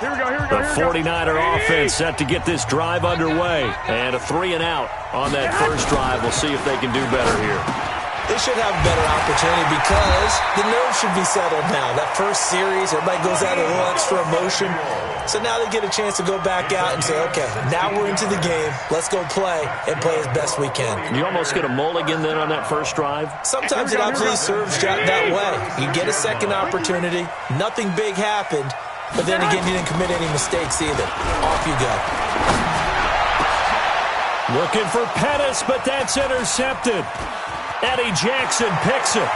The 49er offense set to get this drive underway. And a 3 and out on that first drive. We'll see if they can do better here. They should have a better opportunity because the nerves should be settled now. That first series, everybody goes out a little extra emotion. So now they get a chance to go back out and say, okay, now we're into the game. Let's go play and play as best we can. You almost get a mulligan then on that first drive? Sometimes it absolutely serves that way. You get a second opportunity. Nothing big happened. But then again, you didn't commit any mistakes either. Off you go. Looking for Pettis, but that's intercepted. Eddie Jackson picks it.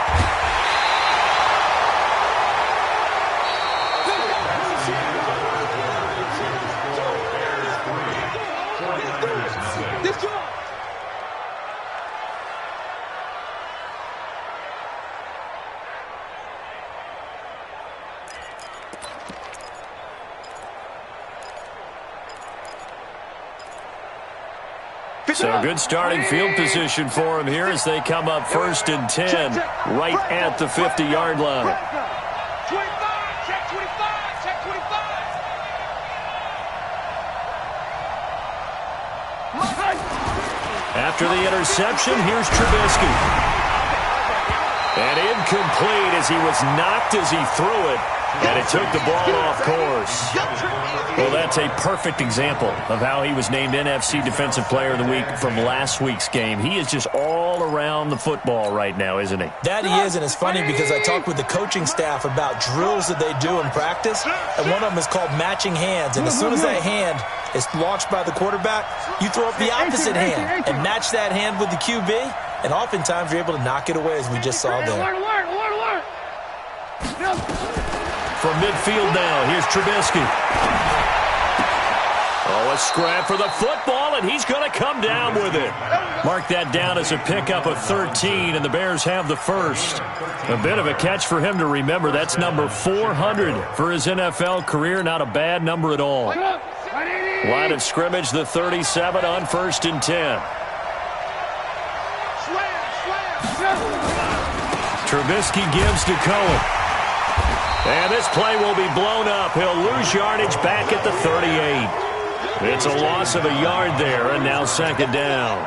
So good starting field position for him here as they come up 1st and 10, right at the 50-yard line. Check 25, check 25. After the interception, here's Trubisky. And incomplete as he was knocked as he threw it, and it took the ball off course. Well, that's a perfect example of how he was named NFC Defensive Player of the Week from last week's game. He is just all around the football right now, isn't he? That he is, and it's funny because I talked with the coaching staff about drills that they do in practice, and one of them is called matching hands. And as soon as that hand is launched by the quarterback, you throw up the opposite hand and match that hand with the QB, and oftentimes you're able to knock it away, as we just saw there. From midfield now, here's Trubisky. Oh, a scrap for the football, and he's going to come down with it. Mark that down as a pickup of 13, and the Bears have the first. A bit of a catch for him to remember. That's number 400 for his NFL career. Not a bad number at all. Line of scrimmage, the 37 on 1st and 10. Trubisky gives to Cohen. And this play will be blown up. He'll lose yardage back at the 38. It's a loss of a yard there, and now 2nd down.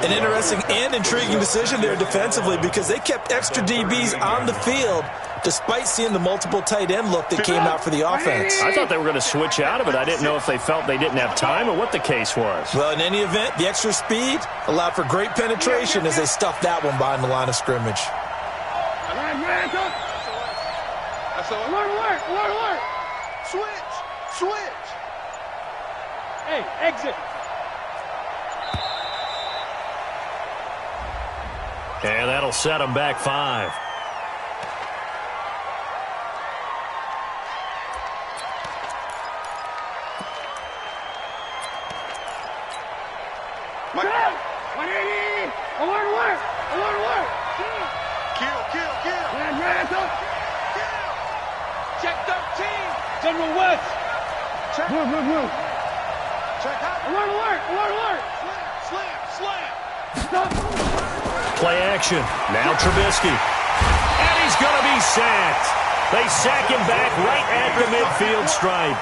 An interesting and intriguing decision there defensively because they kept extra DBs on the field despite seeing the multiple tight end look that came out for the offense. I thought they were going to switch out of it. I didn't know if they felt they didn't have time or what the case was. Well, in any event, the extra speed allowed for great penetration as they stuffed that one behind the line of scrimmage. Alert. Switch. Hey, exit. And that'll set them back 5. Alert. Kill. Check 13. General West. Check. Move. Check out. Alert. Slam. Stop. Play action. Now Trubisky. And he's going to be sacked. They sack him back right at the midfield stripe.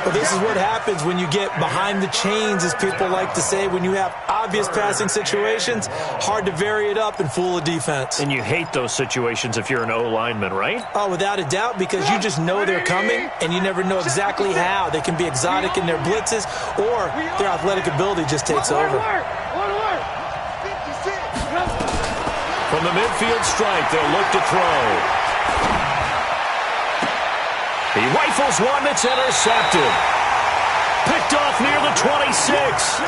Well, this is what happens when you get behind the chains, as people like to say. When you have obvious passing situations, hard to vary it up and fool a defense. And you hate those situations if you're an O-lineman, right? Oh, without a doubt, because you just know they're coming, and you never know exactly how. They can be exotic in their blitzes, or their athletic ability just takes over. From the midfield stripe, they'll look to throw. He rifles one that's intercepted. Picked off near the 26.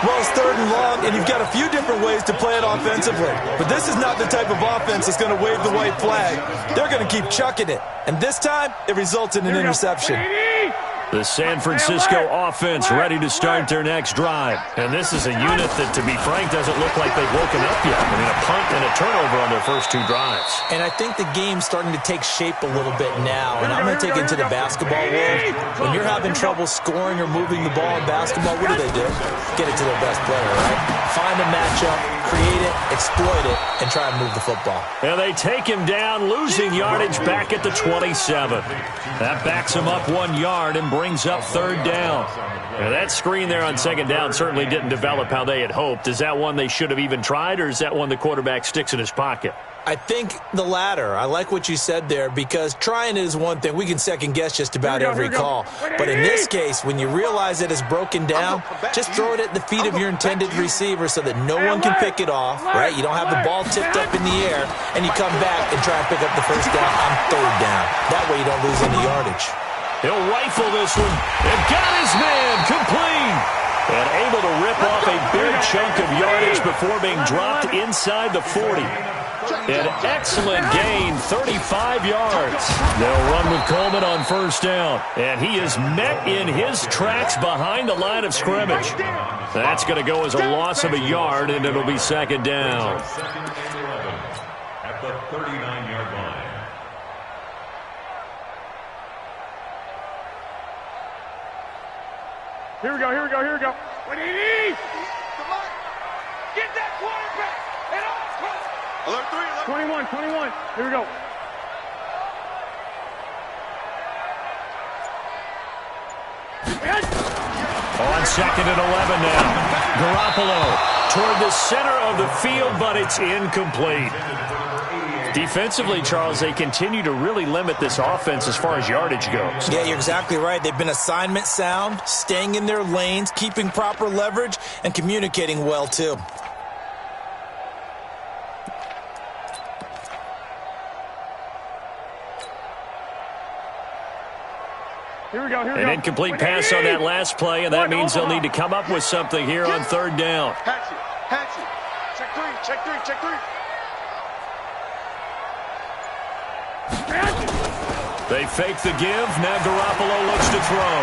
Well, it's 3rd and long, and you've got a few different ways to play it offensively. But this is not the type of offense that's going to wave the white flag. They're going to keep chucking it. And this time, it results in an interception. The San Francisco offense ready to start their next drive. And this is a unit that, to be frank, doesn't look like they've woken up yet. I mean, a punt and a turnover on their first 2 drives. And I think the game's starting to take shape a little bit now. And I'm going to take it into the basketball world. When you're having trouble scoring or moving the ball in basketball, what do? Get it to their best player, right? Find a matchup, create it, exploit it, and try and move the football. And they take him down, losing yardage back at the 27. That backs him up 1 yard and brings up third down. Now, that screen there on second down certainly didn't develop how they had hoped. Is that one they should have even tried, or is that one the quarterback sticks in his pocket? I think the latter. I like what you said there, because trying it is one thing. We can second-guess just about every call. But in this case, when you realize it is broken down, just throw it at the feet of your intended receiver so that no one can pick it off, right? You don't have the ball tipped up in the air, and you come back and try and pick up the first down on third down. That way you don't lose any yardage. He'll rifle this one. And got his man complete. And able to rip off a big chunk of yardage before being dropped inside the 40. An excellent gain, 35 yards. They'll run with Coleman on first down. And he is met in his tracks behind the line of scrimmage. That's going to go as a loss of a yard, and it'll be second down. At the 39-yard line. Here we go, here we go, here we go. What do you need? Get that quarterback and off. Alert 3, alert. 21. Here we go. On second and 11 now. Garoppolo toward the center of the field, but it's incomplete. Defensively, Charles, they continue to really limit this offense as far as yardage goes. Yeah, you're exactly right. They've been assignment sound, staying in their lanes, keeping proper leverage, and communicating well, too. Here we go, here we An go. incomplete pass on that last play, and that means they'll need to come up with something here on third down. Hatch it. Check three. They fake the give. Now Garoppolo looks to throw.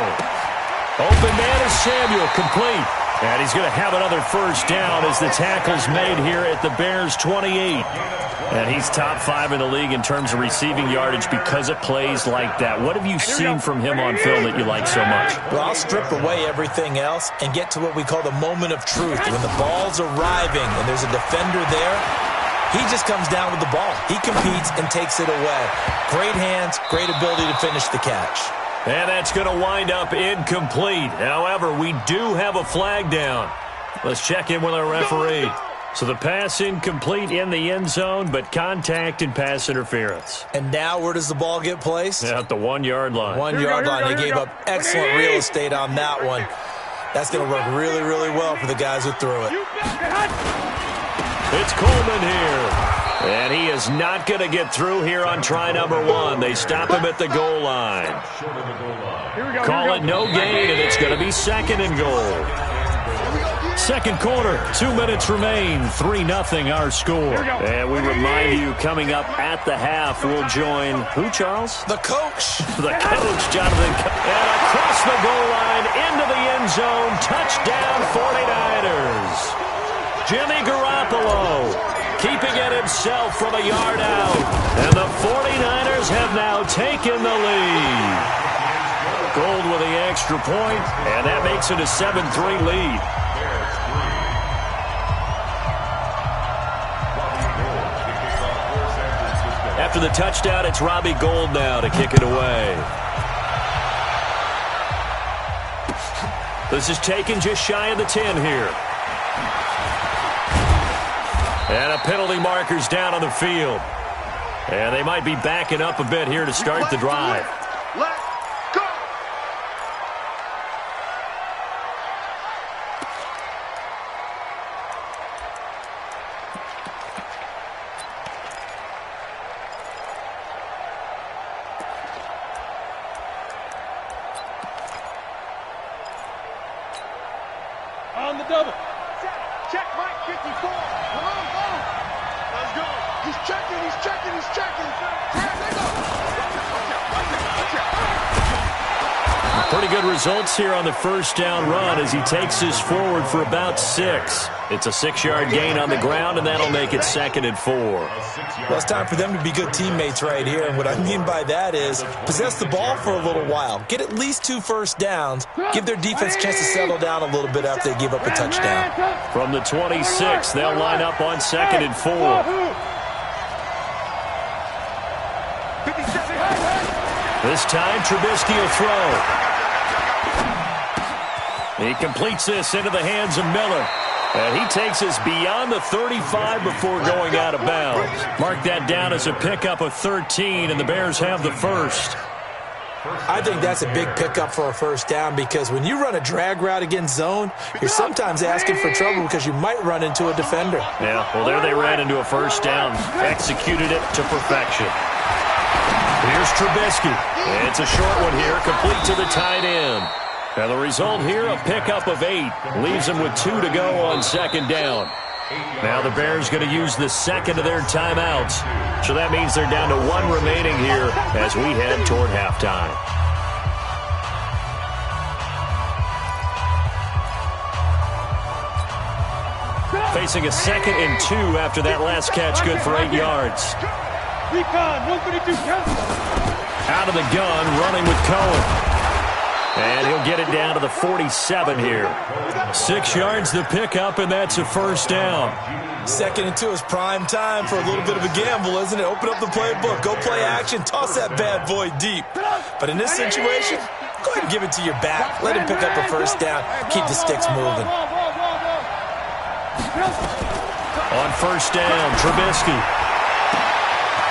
Open man is Samuel, complete. And he's going to have another first down as the tackle's made here at the Bears' 28. And he's top 5 in the league in terms of receiving yardage because of plays like that. What have you seen from him on film that you like so much? Well, I'll strip away everything else and get to what we call the moment of truth. When the ball's arriving and there's a defender there, he just comes down with the ball. He competes and takes it away. Great hands, great ability to finish the catch. And that's going to wind up incomplete. However, we do have a flag down. Let's check in with our referee. So the pass incomplete in the end zone, but contact and pass interference. And now where does the ball get placed? At the 1 yard line. 1 yard line. They gave up excellent real estate on that one. That's going to work really, really well for the guys who threw it. It's Coleman here. And he is not going to get through here on try number 1. They stop him at the goal line. Call it no gain, and it's going to be second and goal. Second quarter, 2 minutes remain, 3-0 our score. And we remind you, coming up at the half, we'll join who, Charles? The coach. The coach, Jonathan. And across the goal line, into the end zone, touchdown 49ers. Jimmy Garoppolo keeping it himself from a yard out. And the 49ers have now taken the lead. Gold with the extra point, and that makes it a 7-3 lead. After the touchdown, it's Robbie Gould now to kick it away. This is taken just shy of the 10 here. And a penalty marker's down on the field. And they might be backing up a bit here to start the drive. Let's go! On the double. Check Mike 54. Come on, go. Let's go. He's checking. Pretty good results here on the first down run as he takes us forward for about 6. It's a 6-yard gain on the ground, and that'll make it 2nd and 4. Well, it's time for them to be good teammates right here. And what I mean by that is possess the ball for a little while. Get at least 2 first downs. Give their defense a chance to settle down a little bit after they give up a touchdown. From the 26, they'll line up on 2nd and 4. This time, Trubisky will throw. He completes this into the hands of Miller. And he takes us beyond the 35 before going out of bounds. Mark that down as a pickup of 13, and the Bears have the first. I think that's a big pickup for a first down because when you run a drag route against zone, you're sometimes asking for trouble because you might run into a defender. Yeah, well, there they ran into a first down. Executed it to perfection. Here's Trubisky. It's a short one here, complete to the tight end. And the result here, a pickup of 8. Leaves them with 2 to go on 2nd down. Now the Bears going to use the second of their timeouts. So that means they're down to 1 remaining here as we head toward halftime. Facing a 2nd and 2 after that last catch, good for 8 yards. Out of the gun, running with Cohen. And he'll get it down to the 47 here. 6 yards the pickup, and that's a first down. 2nd and 2 is prime time for a little bit of a gamble, isn't it? Open up the playbook, go play action, toss that bad boy deep. But in this situation, go ahead and give it to your back. Let him pick up a first down. Keep the sticks moving. On first down, Trubisky.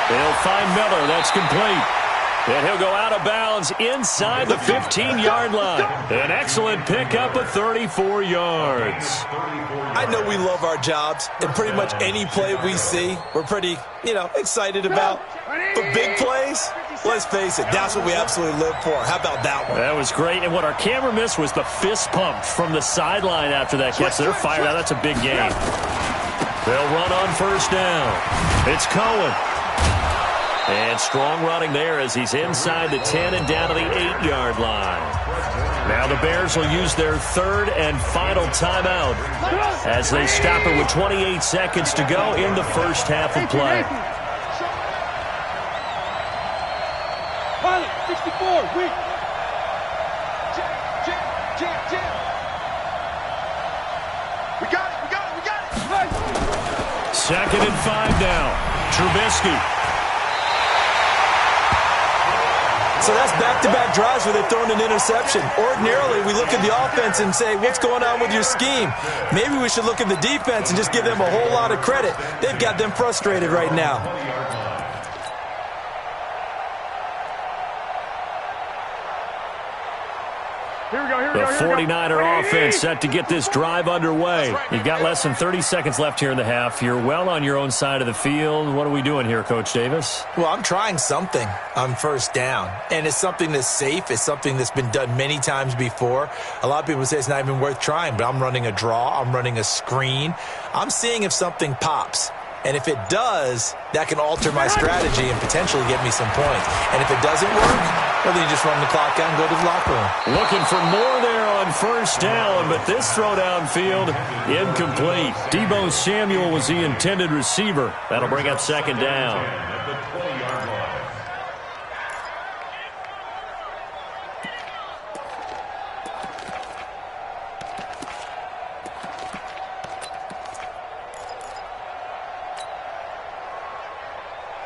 They'll find Miller. That's complete. And he'll go out of bounds inside the 15-yard line. An excellent pickup of 34 yards. I know we love our jobs, and pretty much any play we see, we're pretty, excited about. But big plays, let's face it, that's what we absolutely live for. How about that one? That was great. And what our camera missed was the fist pump from the sideline after that catch. They're fired out. That's a big game. They'll run on first down. It's Cohen. And strong running there as he's inside the 10 and down to the 8-yard line. Now the Bears will use their 3rd and final timeout as they stop it with 28 seconds to go in the first half of play. Pilot, 64, weak. Jam. We got it. 2nd and 5 now. Trubisky. So that's back-to-back drives where they've thrown an interception. Ordinarily, we look at the offense and say, what's going on with your scheme? Maybe we should look at the defense and just give them a whole lot of credit. They've got them frustrated right now. The 49er offense set to get this drive underway. You've got less than 30 seconds left here in the half. You're well on your own side of the field. What are we doing here, Coach Davis? Well, I'm trying something on first down, and it's something that's safe. It's something that's been done many times before. A lot of people say it's not even worth trying, but I'm running a draw. I'm running a screen. I'm seeing if something pops. And if it does, that can alter my strategy and potentially get me some points. And if it doesn't work, well, then you just run the clock out and go to the locker room. Looking for more there on first down, but this throw downfield, incomplete. Deebo Samuel was the intended receiver. That'll bring up 2nd down.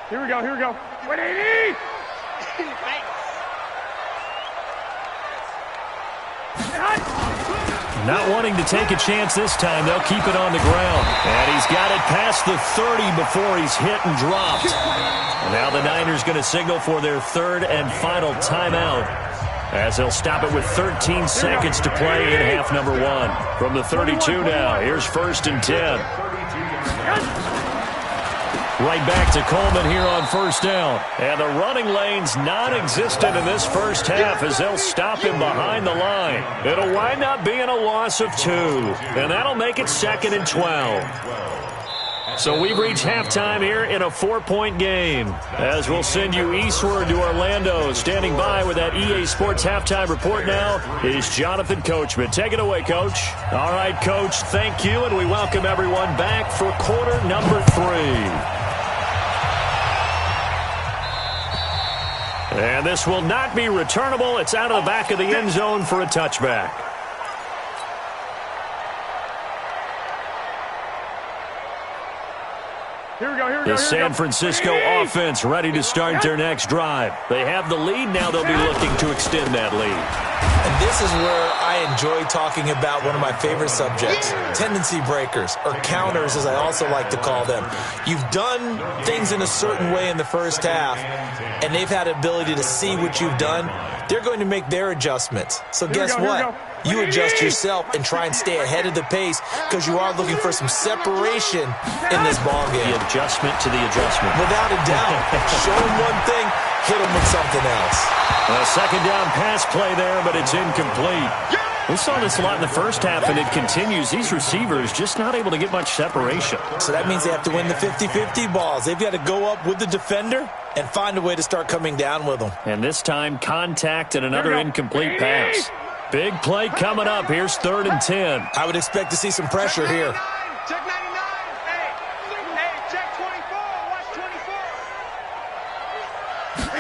Here we go. 180! Not wanting to take a chance this time, they'll keep it on the ground. And he's got it past the 30 before he's hit and dropped. And now the Niners going to signal for their 3rd and final timeout as they'll stop it with 13 seconds to play in half number 1. From the 32 now, here's 1st and 10. Right back to Coleman here on first down. And the running lane's non-existent in this first half as they'll stop him behind the line. It'll wind up being a loss of 2. And that'll make it 2nd and 12. So we've reached halftime here in a 4-point game. As we'll send you eastward to Orlando. Standing by with that EA Sports halftime report now is Jonathan Coachman. Take it away, Coach. All right, Coach, thank you, and we welcome everyone back for quarter number 3. And this will not be returnable. It's out of the back of the end zone for a touchback. The San Francisco offense ready to start their next drive. They have the lead. Now they'll be looking to extend that lead. And this is where I enjoy talking about one of my favorite subjects, tendency breakers, or counters as I also like to call them. You've done things in a certain way in the first half, and they've had the ability to see what you've done. They're going to make their adjustments. So guess what? You adjust yourself and try and stay ahead of the pace because you are looking for some separation in this ballgame. The adjustment to the adjustment. Without a doubt. Show them one thing, hit them with something else. A second down pass play there, but it's incomplete. We saw this a lot in the first half, and it continues. These receivers just not able to get much separation. So that means they have to win the 50-50 balls. They've got to go up with the defender and find a way to start coming down with them. And this time, contact and another incomplete pass. Big play coming up. Here's 3rd and 10. I would expect to see some pressure here. Check 99. Hey, check 24. Watch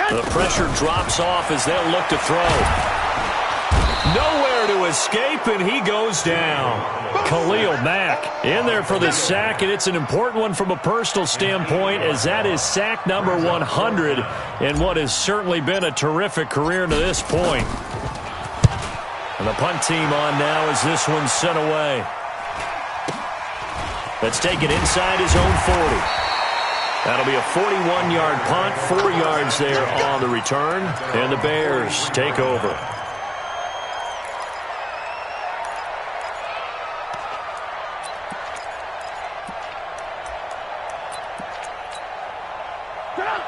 24. The pressure drops off as they'll look to throw. Nowhere to escape, and he goes down. Khalil Mack in there for the sack, and it's an important one from a personal standpoint, as that is sack number 100 in what has certainly been a terrific career to this point. And the punt team on now as this one's sent away. Let's take it inside his own 40. That'll be a 41-yard punt, 4 yards there on the return, and the Bears take over.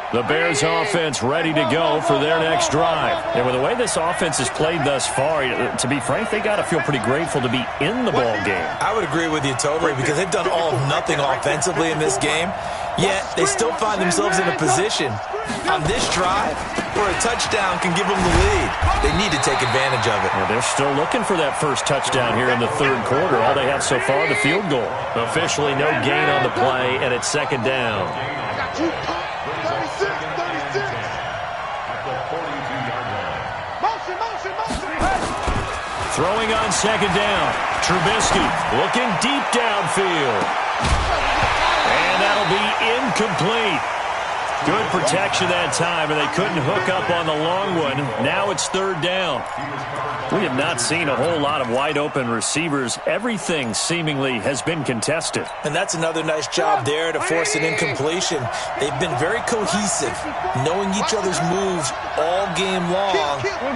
The Bears offense ready to go for their next drive. And with the way this offense has played thus far, to be frank, they got to feel pretty grateful to be in the ball game. I would agree with you totally because they've done all of nothing offensively in this game, yet they still find themselves in a position on this drive where a touchdown can give them the lead. They need to take advantage of it. Well, they're still looking for that first touchdown here in the 3rd quarter. All they have so far, the field goal. Officially no gain on the play, and it's 2nd down. Throwing on 2nd down. Trubisky looking deep downfield. And that'll be incomplete. Good protection that time, and they couldn't hook up on the long one. Now it's 3rd down. We have not seen a whole lot of wide-open receivers. Everything seemingly has been contested. And that's another nice job there to force an incompletion. They've been very cohesive, knowing each other's moves all game long,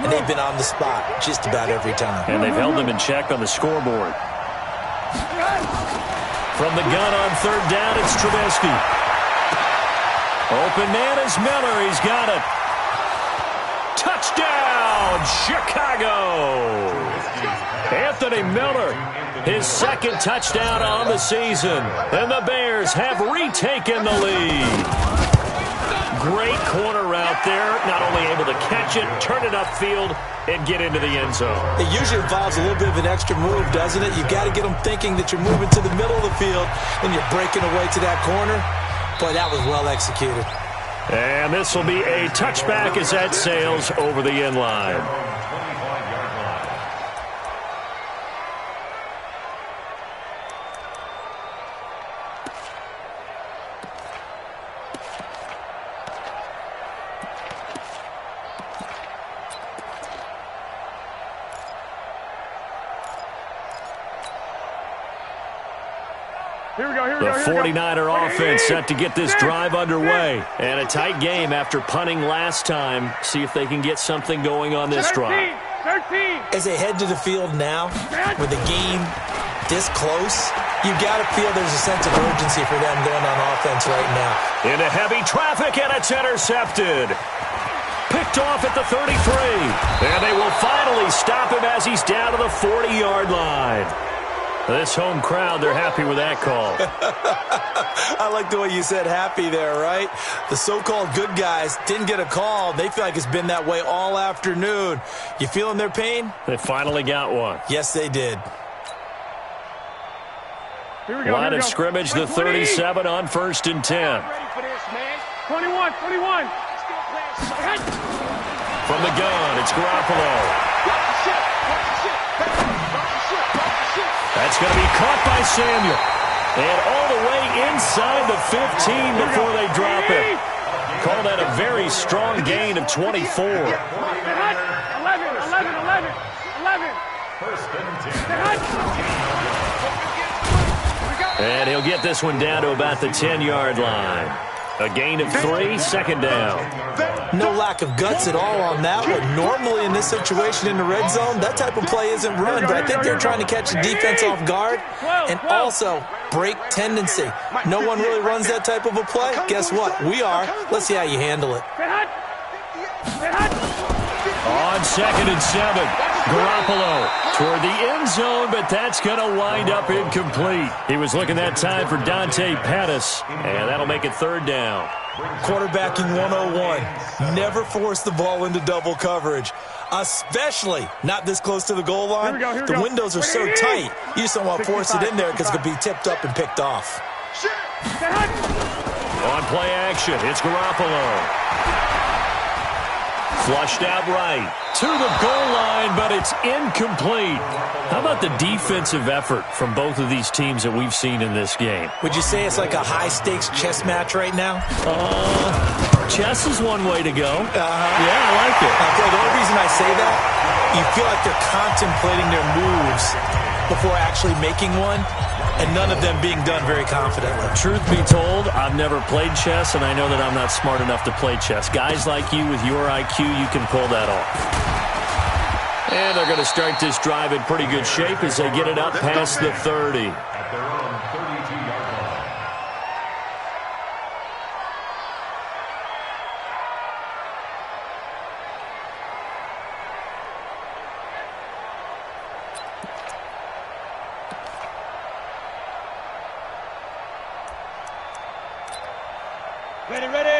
and they've been on the spot just about every time. And they've held them in check on the scoreboard. From the gun on 3rd down, it's Trubisky. Open man is Miller. He's got it. Touchdown, Chicago. Anthony Miller, his 2nd touchdown on the season. And the Bears have retaken the lead. Great corner route there. Not only able to catch it, turn it upfield, and get into the end zone. It usually involves a little bit of an extra move, doesn't it? You've got to get them thinking that you're moving to the middle of the field and you're breaking away to that corner. Boy, that was well executed. And this will be a touchback as that sails over the end line. The 49er offense set to get this drive underway. And a tight game after punting last time. See if they can get something going on this drive. As they head to the field now, with the game this close, you've got to feel there's a sense of urgency for them going on offense right now. Into heavy traffic, and it's intercepted. Picked off at the 33. And they will finally stop him as he's down to the 40-yard line. This home crowd, they're happy with that call. I like the way you said happy there, right? The so-called good guys didn't get a call. They feel like it's been that way all afternoon. You feeling their pain? They finally got one. Yes, they did. Here we go. Line of scrimmage, the 37 on 1st and 10. Ready for this, man. 21. From the gun, it's Garoppolo. That's going to be caught by Samuel. And all the way inside the 15 before they drop it. Call that a very strong gain of 24. 11. And he'll get this one down to about the 10-yard line. A gain of 3, second down. No lack of guts at all on that one. Normally in this situation in the red zone, that type of play isn't run, but I think they're trying to catch the defense off guard and also break tendency. No one really runs that type of a play. Guess what? We are. Let's see how you handle it. On 2nd and 7, Garoppolo toward the end zone, but that's going to wind up incomplete. He was looking that time for Dante Pettis, and that'll make it 3rd down. Quarterbacking 101. Never force the ball into double coverage, especially not this close to the goal line. The windows are so tight, you just don't want to force it in there because it could be tipped up and picked off. On play action, it's Garoppolo. Flushed out right to the goal line, but it's incomplete. How about the defensive effort from both of these teams that we've seen in this game? Would you say it's like a high-stakes chess match right now? Chess is one way to go. Yeah, I like it. Okay, the only reason I say that, you feel like they're contemplating their moves before actually making one, and none of them being done very confidently. Truth be told, I've never played chess, and I know that I'm not smart enough to play chess. Guys like you with your IQ, you can pull that off. And they're going to start this drive in pretty good shape as they get it up past the 30. At their own 32-yard line.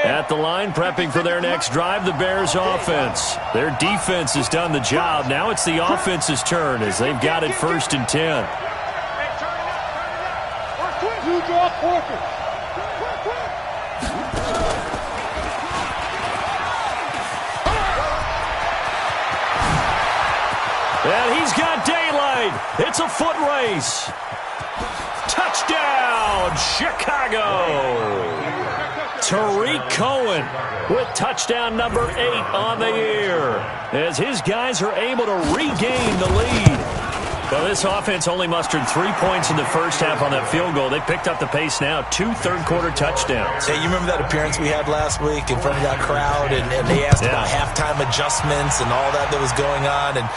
At the line, prepping for their next drive, the Bears offense. Their defense has done the job. Now it's the offense's turn as they've got it 1st and 10. You draw quarter. And he's got daylight. It's a foot race. Touchdown, Chicago. Tariq Cohen with touchdown number 8 on the year as his guys are able to regain the lead. Well, this offense only mustered 3 points in the first half on that field goal. They picked up the pace now, 2 third-quarter touchdowns. Hey, you remember that appearance we had last week in front of that crowd, and they asked about halftime adjustments and all that was going on, and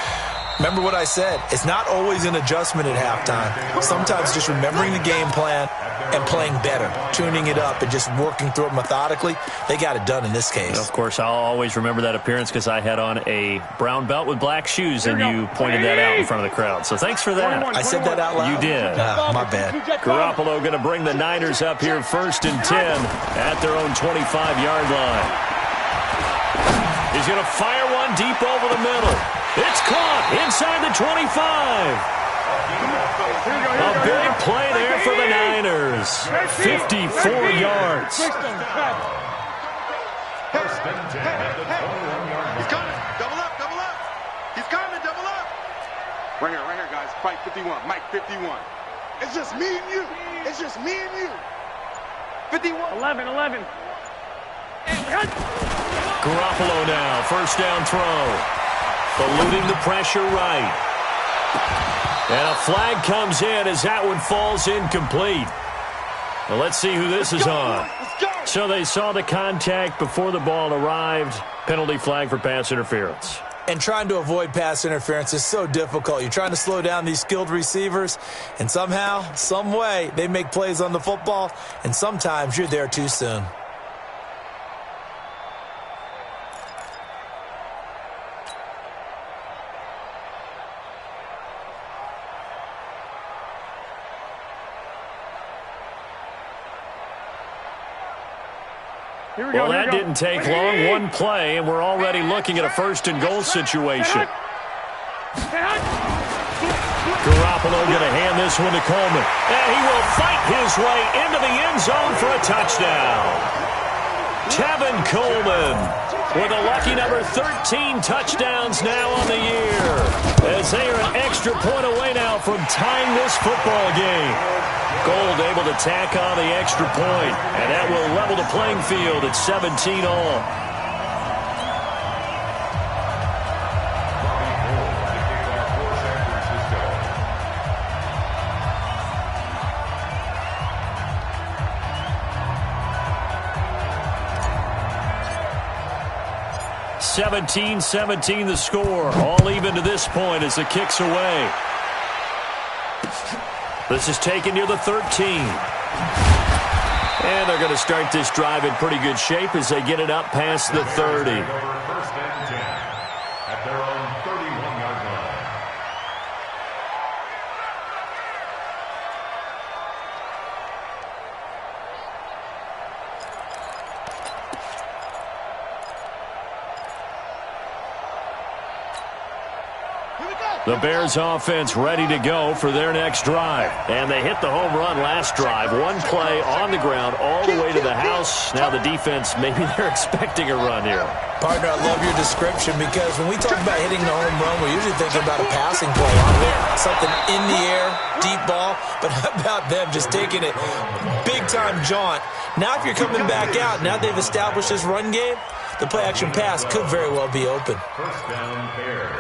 remember what I said. It's not always an adjustment at halftime. Sometimes just remembering the game plan and playing better, tuning it up and just working through it methodically. They got it done in this case. Of course, I'll always remember that appearance because I had on a brown belt with black shoes, and you pointed that out in front of the crowd. So thanks for that. I said that out loud? You did. My bad. Garoppolo going to bring the Niners up here 1st and 10 at their own 25-yard line. He's going to fire one deep over the middle. It's caught inside the 25. A big play there for the Niners. 54 yards. First and 10 at the 21-yard line. He's coming. Double up, double up. He's coming, double up. Right here, guys. Fight 51. Mike 51. It's just me and you. It's just me and you. 51. 11. Garoppolo now, first down throw. Eluding the pressure right. And a flag comes in as that one falls incomplete. Well, let's see who this is on. So they saw the contact before the ball arrived. Penalty flag for pass interference. And trying to avoid pass interference is so difficult. You're trying to slow down these skilled receivers, and somehow, some way, they make plays on the football, and sometimes you're there too soon. Well, that didn't take long. One play, and we're already looking at a first-and-goal situation. Garoppolo going to hand this one to Coleman. And he will fight his way into the end zone for a touchdown. Tevin Coleman with a lucky number 13 touchdowns now on the year, as they are an extra point away now from tying this football game. Gold able to tack on the extra point, and that will level the playing field at 17 all. (17-17) the score. All even to this point as the kick's away. This is taken near the 13. And they're going to start this drive in pretty good shape as they get it up past the 30. First and 10 at their own 31-yard line. The Bears offense ready to go for their next drive. And they hit the home run last drive. One play on the ground all the way to the house. Now the defense, maybe they're expecting a run here. Partner, I love your description, because when we talk about hitting the home run, we're usually thinking about a passing play, aren't we? Something in the air, deep ball. But how about them just taking it big-time jaunt? Now if you're coming back out, now they've established this run game, the play-action pass could very well be open. First down, Bears.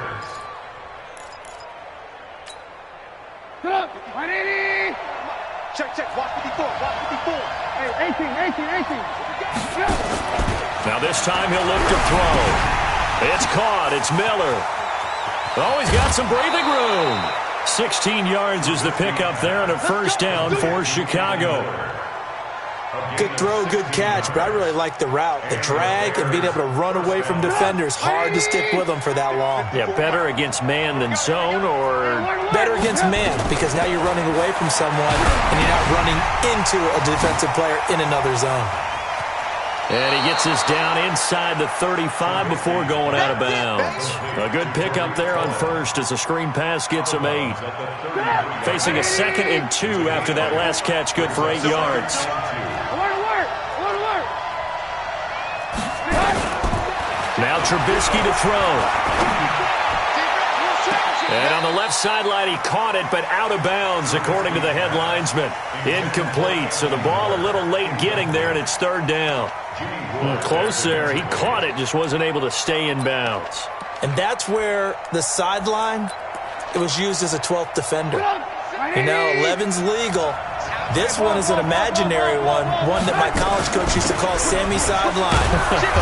Check, watch 54, watch 54. Hey, 18. Now this time he'll look to throw. It's caught. It's Miller. Oh, he's got some breathing room. 16 yards is the pickup there, and a first down for Chicago. Good throw, good catch, but I really like the route. The drag and being able to run away from defenders. Hard to stick with them for that long. Yeah, better against man than zone, or better against man, because now you're running away from someone and you're not running into a defensive player in another zone. And he gets this down inside the 35 before going out of bounds. A good pickup there on first as the screen pass gets him 8. Facing a 2nd and 2 after that last catch, good for 8 yards. Now Trubisky to throw. And on the left sideline, he caught it, but out of bounds, according to the head linesman. Incomplete, so the ball a little late getting there, and it's third down. Close there. He caught it, just wasn't able to stay in bounds. And that's where the sideline, it was used as a 12th defender. You know, 11's legal. This one is an imaginary one that my college coach used to call Sammy Sideline.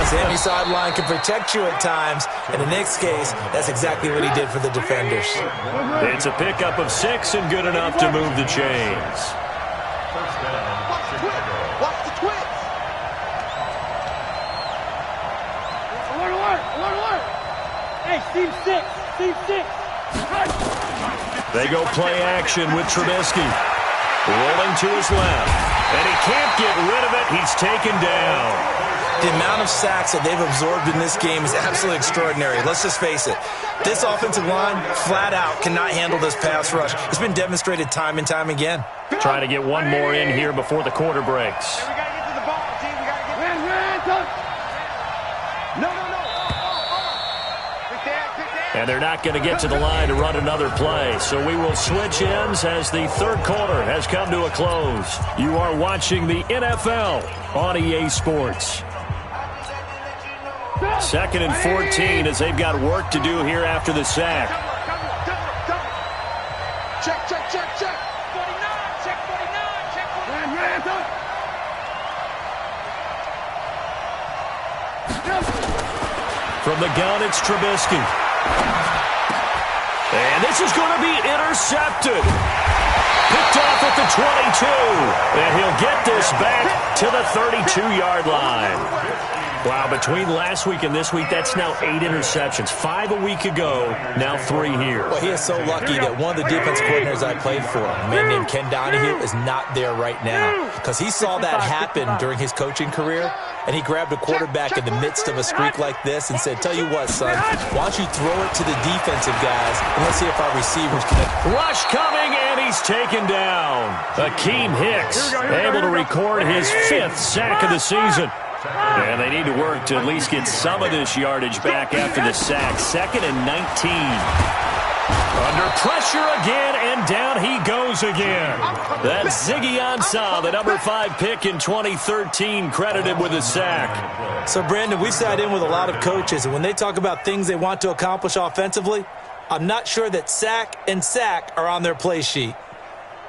Sammy Sideline can protect you at times. In the next case, that's exactly what he did for the defenders. It's a pickup of 6 and good enough to move the chains. First down, Chicago. Watch the twins. Alert. Hey, Steve 6. They go play action with Trubisky. Rolling to his left. And he can't get rid of it. He's taken down. The amount of sacks that they've absorbed in this game is absolutely extraordinary. Let's just face it. This offensive line, flat out, cannot handle this pass rush. It's been demonstrated time and time again. Trying to get one more in here before the quarter breaks. We got to get to the ball, G. We got to get No. And they're not going to get to the line to run another play. So we will switch ends as the third quarter has come to a close. You are watching the NFL on EA Sports. 2nd and 14 as they've got work to do here after the sack. Check. 49, check 49. From the gun, it's Trubisky. And this is going to be intercepted. Picked off at the 22. And he'll get this back to the 32-yard line. Wow, between last week and this week, that's now 8 interceptions. 5 a week ago, now 3 here. Well, he is so lucky that one of the defense coordinators I played for, a man named Ken Donahue, is not there right now. Because he saw that happen during his coaching career, and he grabbed a quarterback in the midst of a streak like this and said, tell you what, son, why don't you throw it to the defensive guys, and let's see if our receivers can... Rush coming, and he's taken down. Akeem Hicks able to record his 5th sack of the season. And they need to work to at least get some of this yardage back after the sack. 2nd and 19. Under pressure again, and down he goes again. That's Ziggy Ansah, the number 5 pick in 2013, credited with a sack. So, Brandon, we've sat in with a lot of coaches, and when they talk about things they want to accomplish offensively, I'm not sure that sack and sack are on their play sheet.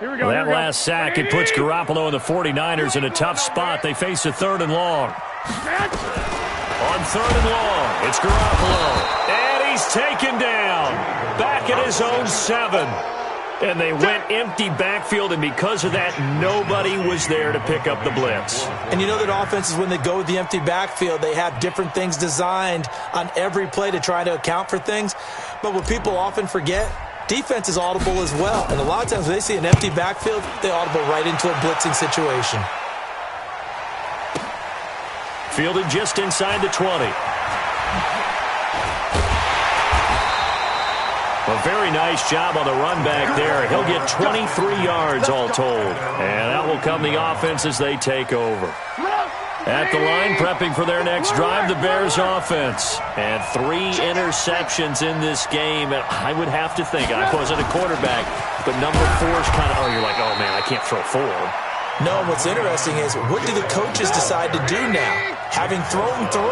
Here we go. That last sack, it puts Garoppolo and the 49ers in a tough spot. They face a 3rd and long. On 3rd and long, it's Garoppolo. And he's taken down. Back at his own 7. And they went empty backfield, and because of that, nobody was there to pick up the blitz. And you know that offenses, when they go with the empty backfield, they have different things designed on every play to try to account for things. But what people often forget, defense is audible as well. And a lot of times when they see an empty backfield, they audible right into a blitzing situation. Fielded just inside the 20. A very nice job on the run back there. He'll get 23 yards all told. And that will come the offense as they take over. At the line, prepping for their next drive, the Bears offense. And 3 interceptions in this game. And I would have to think, I wasn't a quarterback, but number 4 is kind of, you're like, oh, man, I can't throw 4. No, what's interesting is, what do the coaches decide to do now? Having thrown 3,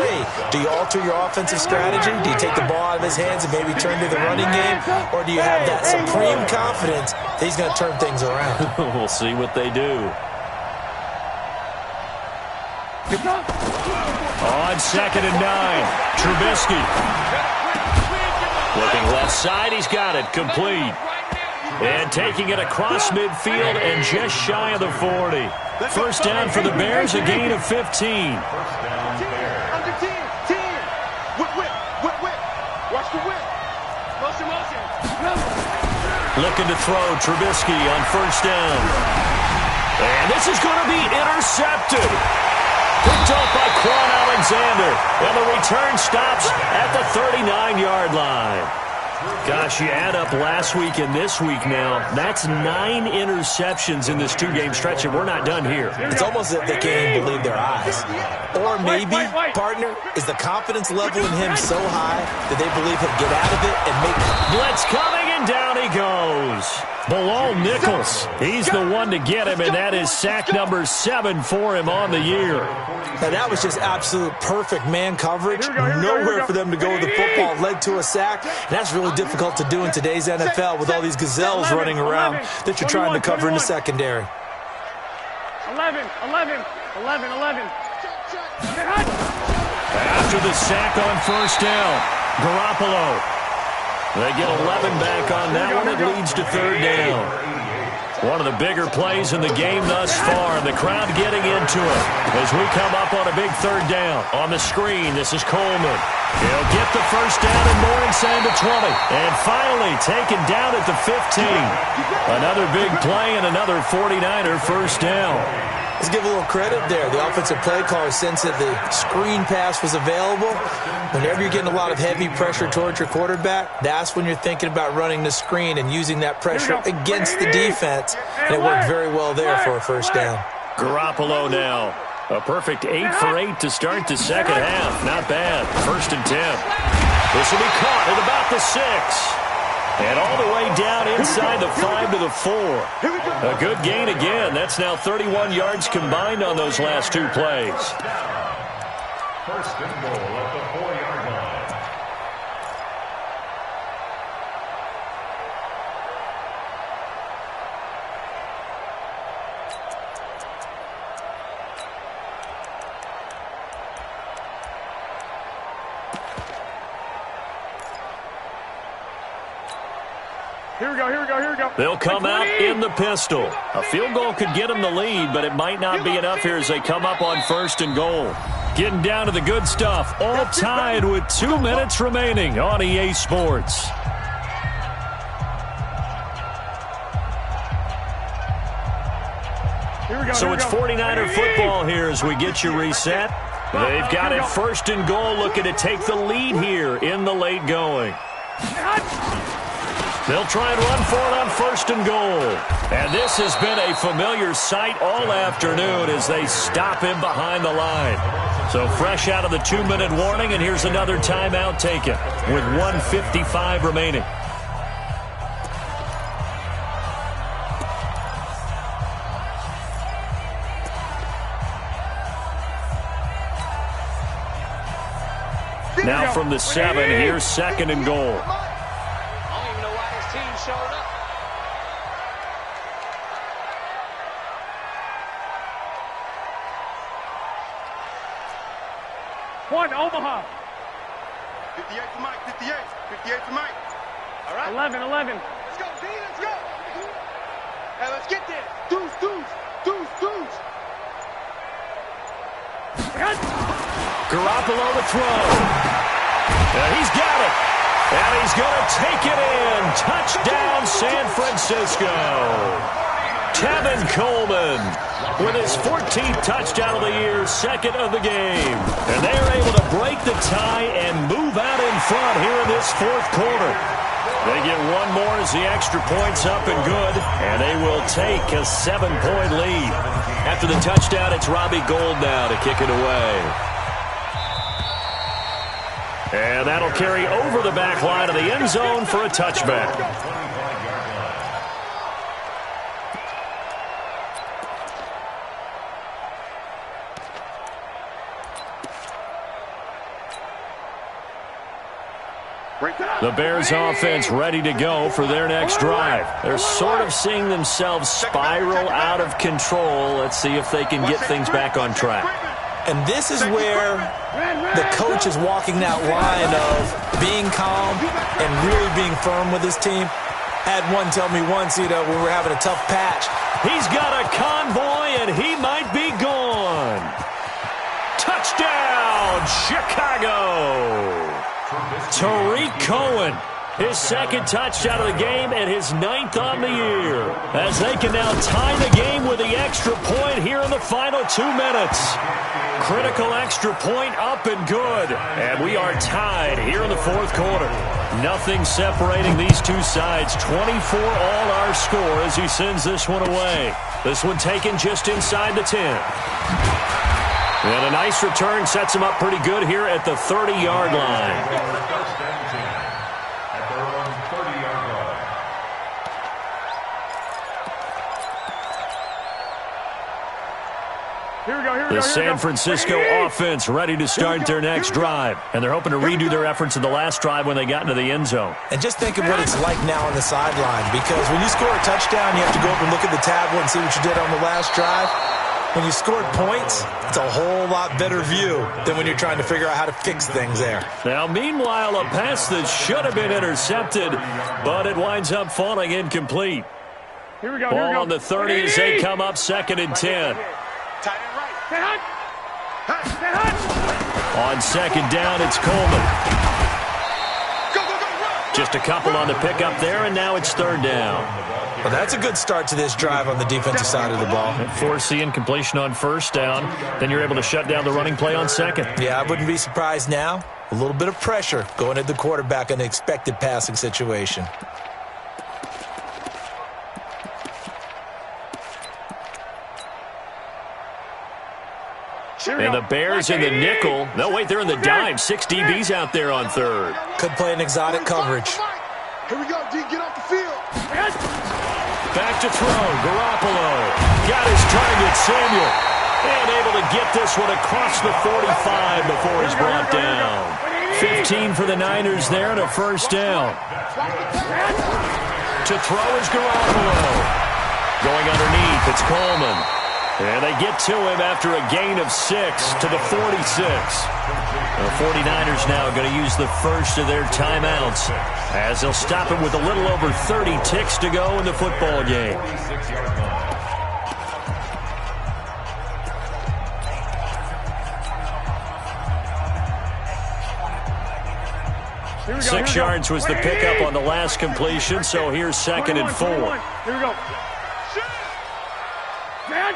do you alter your offensive strategy? Do you take the ball out of his hands and maybe turn to the running game? Or do you have that supreme confidence that he's going to turn things around? We'll see what they do. On 2nd and 9, Trubisky. Looking left side, he's got it, complete. And taking it across midfield and just shy of the 40. First down for the Bears, a gain of 15. Watch the whip. Motion. Looking to throw, Trubisky on first down. And this is going to be intercepted. Picked up by Quan Alexander. And the return stops at the 39-yard line. Gosh, you add up last week and this week now, that's 9 interceptions in this 2-game stretch, and we're not done here. It's almost as if they can't even believe their eyes. Or maybe, partner, is the confidence level in him so high that they believe he'll get out of it and make it. Blitz coming, and down he goes. Below Nichols. He's the one to get him, and that is sack number 7 for him on the year. Now, that was just absolute perfect man coverage. Nowhere for them to go with the football. Led to a sack. And that's really difficult to do in today's NFL with all these gazelles running around that you're trying to cover in the secondary. 11. After the sack on first down, Garoppolo. They get 11 back on that one. It leads to 3rd down. One of the bigger plays in the game thus far, and the crowd getting into it as we come up on a big 3rd down. On the screen, this is Coleman. He'll get the first down and more inside the 20. And finally taken down at the 15. Another big play and another 49er first down. Let's give a little credit there. The offensive play caller sensed that the screen pass was available. Whenever you're getting a lot of heavy pressure towards your quarterback, that's when you're thinking about running the screen and using that pressure against the defense. And it worked very well there for a first down. Garoppolo now. A perfect 8 for 8 to start the second half. Not bad. 1st and 10. This will be caught at about the 6. And all the way down inside the 5 to the 4. A good gain again. That's now 31 yards combined on those last 2 plays. First and goal at the 4-yard line. Here we go. They'll come out in the pistol. A field goal could get them the lead, but it might not be enough here as they come up on 1st and goal. Getting down to the good stuff. All tied with 2 minutes remaining on EA Sports. So it's 49er football here as we get you reset. They've got it first and goal, looking to take the lead here in the late going. They'll try and run for it on first and goal. And this has been a familiar sight all afternoon as they stop him behind the line. So fresh out of the 2-minute warning, and here's another timeout taken with 1:55 remaining. Now from the 7, here's second and goal. I don't even know why his team showed up. One, Omaha. 58 to Mike, 58. 58 to Mike. All right. 11. Let's go, D, let's go. Hey, let's get there. Deuce. Garoppolo to throw. And he's got it. And he's going to take it in. Touchdown, San Francisco. Tevin Coleman with his 14th touchdown of the year, second of the game. And they are able to break the tie and move out in front here in this fourth quarter. They get one more as the extra point's up and good, and they will take a 7-point lead. After the touchdown, it's Robbie Gould now to kick it away. And that'll carry over the back line of the end zone for a touchback. The Bears offense ready to go for their next drive. They're sort of seeing themselves spiral out of control. Let's see if they can get things back on track. And this is where the coach is walking that line of being calm and really being firm with his team. Had one tell me once, when we were having a tough patch. He's got a convoy, and he might be gone. Touchdown, Chicago! Tariq Cohen, his second touchdown of the game and his 9th on the year. As they can now tie the game with the extra point here in the final 2 minutes. Critical extra point up and good. And we are tied here in the fourth quarter. Nothing separating these two sides. 24 all our score as he sends this one away. This one taken just inside the 10. And a nice return sets him up pretty good here at the 30-yard line. The San Francisco offense ready to start their next drive. And they're hoping to redo their efforts in the last drive when they got into the end zone. And just think of what it's like now on the sideline. Because when you score a touchdown, you have to go up and look at the tablet and see what you did on the last drive. When you scored points, it's a whole lot better view than when you're trying to figure out how to fix things there. Now, meanwhile, a pass that should have been intercepted, but it winds up falling incomplete. Here we go. Ball on the 30 as they come up 2nd and 10. On second down, it's Coleman. Just a couple on the pickup there, and now it's 3rd down. Well, that's a good start to this drive on the defensive side of the ball. Forcing incompletion on 1st down. Then you're able to shut down the running play on 2nd. Yeah, I wouldn't be surprised now. A little bit of pressure going at the quarterback in an expected passing situation. And the Bears in the nickel. No, wait, they're in the dime. 6 DBs out there on 3rd. Could play an exotic coverage. Here we go, D. Get off the field. Back to throw. Garoppolo got his target, Samuel. And able to get this one across the 45 before he's brought down. 15 for the Niners there and a 1st down. To throw is Garoppolo. Going underneath, it's Coleman. And they get to him after a gain of 6 to the 46. The 49ers now going to use the first of their timeouts as they'll stop him with a little over 30 ticks to go in the football game. 6 yards was the pickup on the last completion, so here's 2nd and 4. Here we go. Man.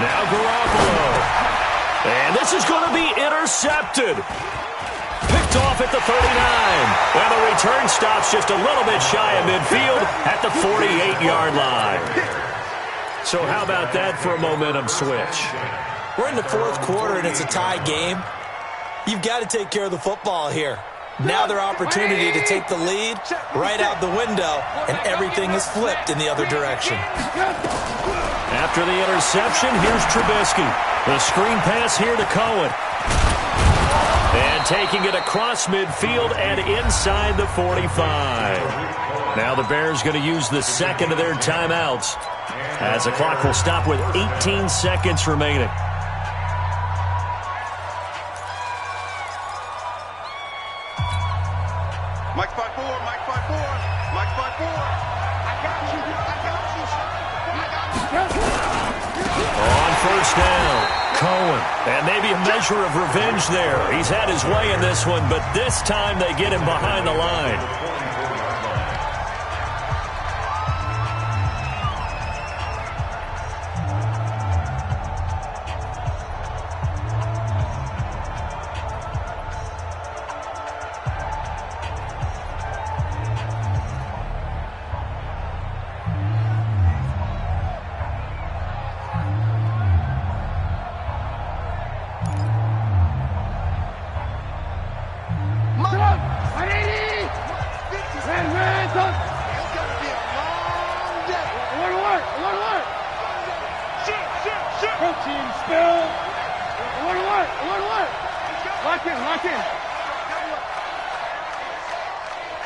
Now Garoppolo. And this is going to be intercepted. Picked off at the 39. And the return stops just a little bit shy of midfield at the 48-yard line. So how about that for a momentum switch? We're in the 4th quarter, and it's a tie game. You've got to take care of the football here. Now their opportunity to take the lead right out the window, and everything is flipped in the other direction. After the interception, here's Trubisky. The screen pass here to Cohen. And taking it across midfield and inside the 45. Now the Bears going to use the 2nd of their timeouts, as the clock will stop with 18 seconds remaining. Mike 5-4, Mike 5-4, Mike 5-4. I got you, I got you. On first down, Cohen. And maybe a measure of revenge there. He's had his way in this one, but this time they get him behind the line.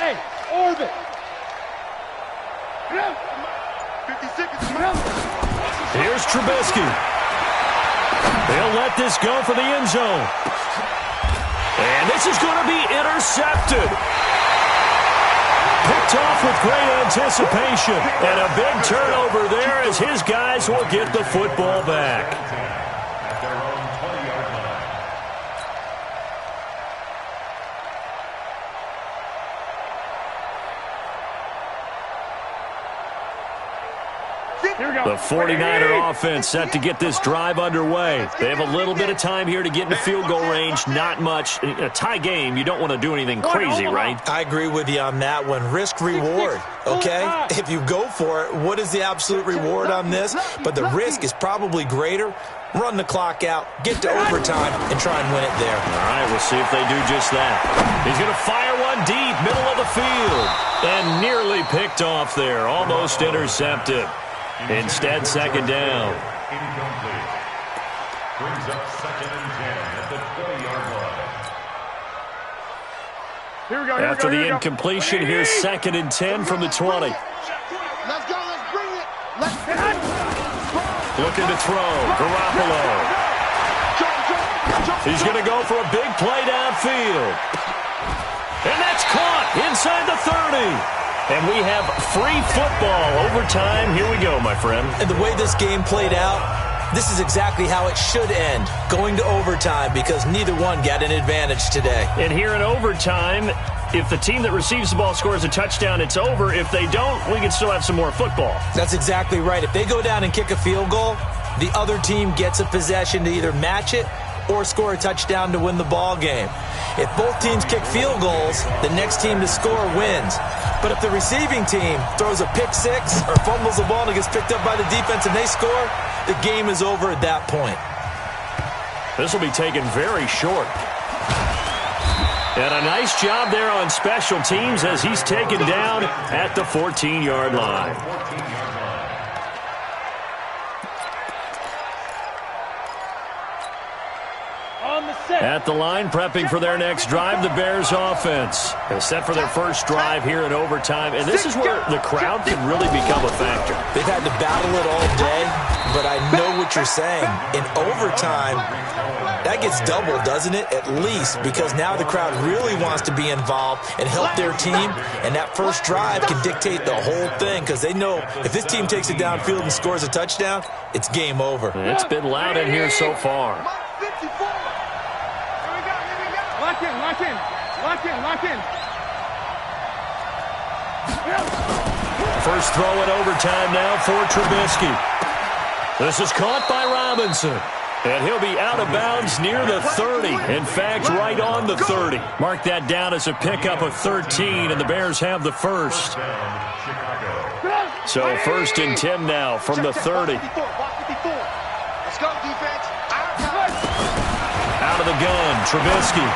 Hey, orbit. Here's Trubisky. They'll let this go for the end zone. And this is going to be intercepted. Picked off with great anticipation. And a big turnover there as his guys will get the football back. The 49er offense set to get this drive underway. They have a little bit of time here to get into field goal range. Not much. In a tie game, you don't want to do anything crazy, right? I agree with you on that one. Risk-reward, okay? If you go for it, what is the absolute reward on this? But the risk is probably greater. Run the clock out, get to overtime, and try and win it there. All right, we'll see if they do just that. He's going to fire one deep, middle of the field. And nearly picked off there. Almost intercepted. Instead, second down. Incomplete. Brings up 2nd and 10 at the 20-yard line. Here we go. After the incompletion, here's 2nd and 10 from the 20. Let's go, let's bring it. Looking to throw, Garoppolo. He's going to go for a big play downfield. And that's caught inside the 30. And we have free football overtime. Here we go, my friend. And the way this game played out, this is exactly how it should end, going to overtime, because neither one got an advantage today. And here in overtime, if the team that receives the ball scores a touchdown, it's over. If they don't, we can still have some more football. That's exactly right. If they go down and kick a field goal, the other team gets a possession to either match it or score a touchdown to win the ball game. If both teams kick field goals, the next team to score wins. But if the receiving team throws a pick six or fumbles the ball and it gets picked up by the defense and they score, the game is over at that point. This will be taken very short. And a nice job there on special teams as he's taken down at the 14-yard line. At the line, prepping for their next drive, the Bears offense. They're set for their first drive here in overtime, and this is where the crowd can really become a factor. They've had to battle it all day, but I know what you're saying. In overtime, That gets doubled, doesn't it? At least, because now the crowd really wants to be involved and help their team, and that first drive can dictate the whole thing because they know if this team takes it downfield and scores a touchdown, it's game over. It's been loud in here so far. Lock in, lock in, lock in, lock in. First throw in overtime now for Trubisky. This is caught by Robinson. And he'll be out of bounds near the 30. In fact, right on the 30. Mark that down as a pickup of 13, and the Bears have the first. So 1st and 10 now from the 30. Let's go, defense. Out of the gun, Trubisky.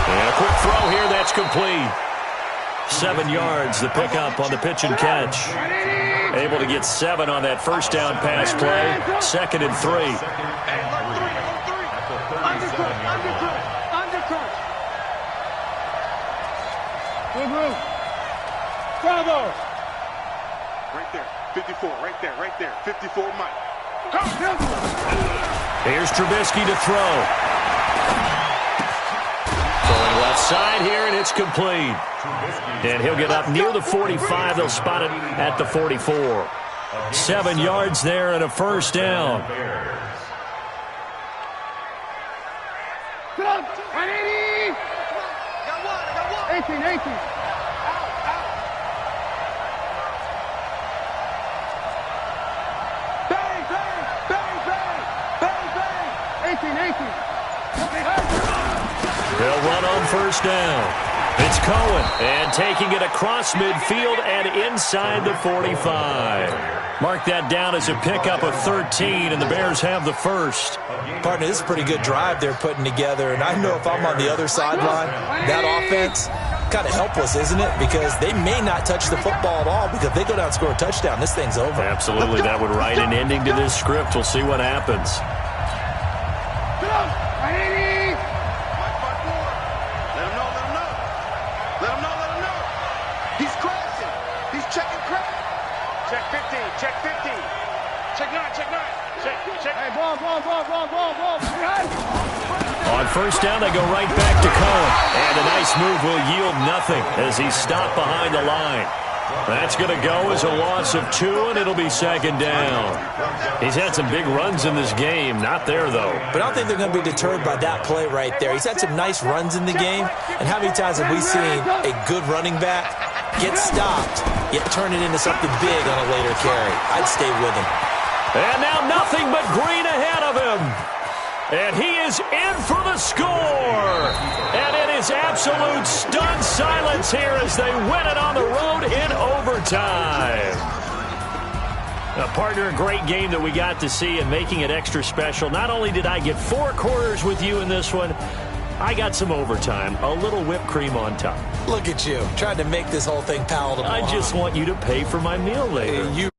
And a quick throw here, that's complete. 7 yards, the pickup on the pitch and catch. Able to get 7 on that first down pass play. 2nd and 3. Undercut. Good move. Bravo. Right there. 54. Right there. Right there. 54, Mike. Here's Trubisky to throw. Throwing left side here, and it's complete. And he'll get up near the 45. They'll spot it at the 44. 7 yards there and a first down. 180. 18. Bang, bang, bang, bang, bang, bang. 18. They'll run on first down. It's Cohen, and taking it across midfield and inside the 45. Mark that down as a pickup of 13, and the Bears have the first. Partner, this is a pretty good drive they're putting together, and I know if I'm on the other sideline, that offense, kind of helpless, isn't it? Because they may not touch the football at all, because if they go down and score a touchdown, this thing's over. Absolutely, that would write an ending to this script. We'll see what happens. 180. Let him know. He's crashing. He's checking crack. Check 15. Check 15. Check 9. Check. Hey, ball. On first down, they go right back to Cohen. And a nice move will yield nothing as he's stopped behind the line. That's going to go as a loss of 2, and it'll be 2nd down. He's had some big runs in this game. Not there, though. But I don't think they're going to be deterred by that play right there. He's had some nice runs in the game. And how many times have we seen a good running back get stopped, yet turn it into something big on a later carry? I'd stay with him. And now nothing but green ahead of him. And he is in for the score. And it is absolute stunned silence here as they win it on the road in overtime. A partner, a great game that we got to see and making it extra special. Not only did I get 4 quarters with you in this one, I got some overtime, a little whipped cream on top. Look at you, trying to make this whole thing palatable. I just want you to pay for my meal later.